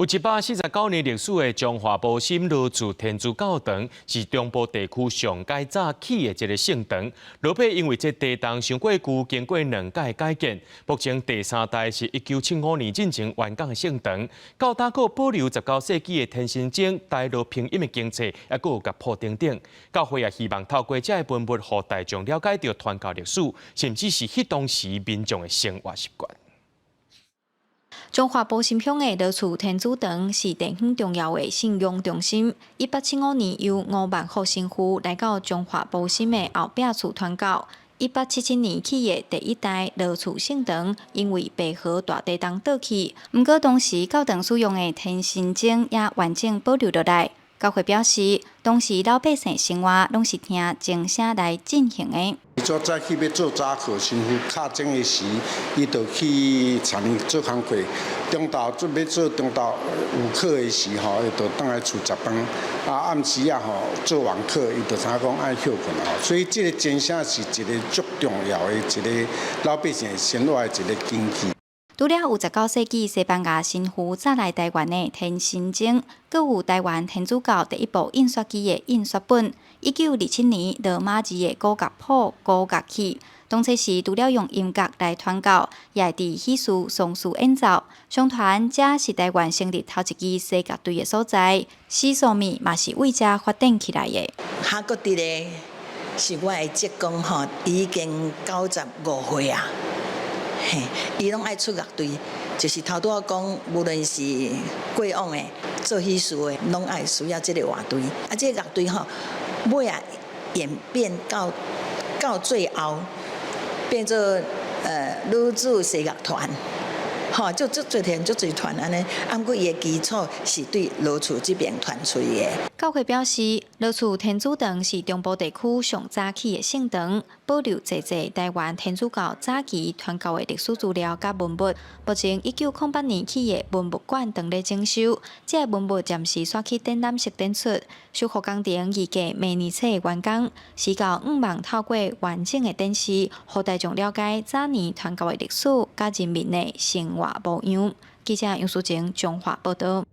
有149年历史的中华保心罗厝天主教堂，是中部地区上界早起的一个圣堂。老百因为这地堂上过旧，经过2届改建，目前第3代是1975年进行完工的圣堂。教堂阁保留19世纪的天心经、大陆拼音的经册，还阁有甲铺顶顶。教会也希望透过这个文物，让大众了解到传教历史，甚至是迄当时民众的生活习惯。 中华保心乡的罗厝天主堂是地方重要的信仰中心。1875年由5万户神父来到中华保心的后壁厝传教。1877年起的第1代罗厝圣堂，因为白河大地震倒去，不过当时教堂使用的天心经也完整保留落来。教会表示，当时老百姓生活拢是听经声来进行的。 做早起要做早课，神父敲钟的时，伊就去田里做工课。中昼要做中昼有课的时吼，伊就倒来厝食饭。暗时吼做完课，伊就知影讲爱休困吼。所以这个真正是一个足重要的一个老百姓生活的一个根基。 除了有19世纪西班牙神父载来台湾的《天心经》，更有台湾天主教第一部印刷机的印刷本。1927年罗马字的古乐谱、古乐器，当初是除了用音乐来传教，也会伫喜事、丧事演奏。相传这是台湾成立头一支西乐队的所在，史素米嘛是为这发展起来的。哈国伫咧是我的职工吼，已经95岁啊。 嘿，伊拢爱出乐队，就是头拄仔讲，无论是过往的做喜事的，拢爱需要这个乐队。啊，这个乐队吼，尾啊演变到最后，变做女子西乐团。 吼，就足侪团安尼，不过伊的基础是对罗厝这边传出的。教会表示，罗厝天主堂是中部地区上早起的圣堂，保留侪台湾天主教早期传教的历史资料甲文物。目前1908年起的文物馆正在整修，这文物暂时刷去展览室展出。修复工程预计明年初完工，是到5万透过完整的展示，让大众了解早年传教的历史甲人民的生活模样。记者杨淑晴，中华报道。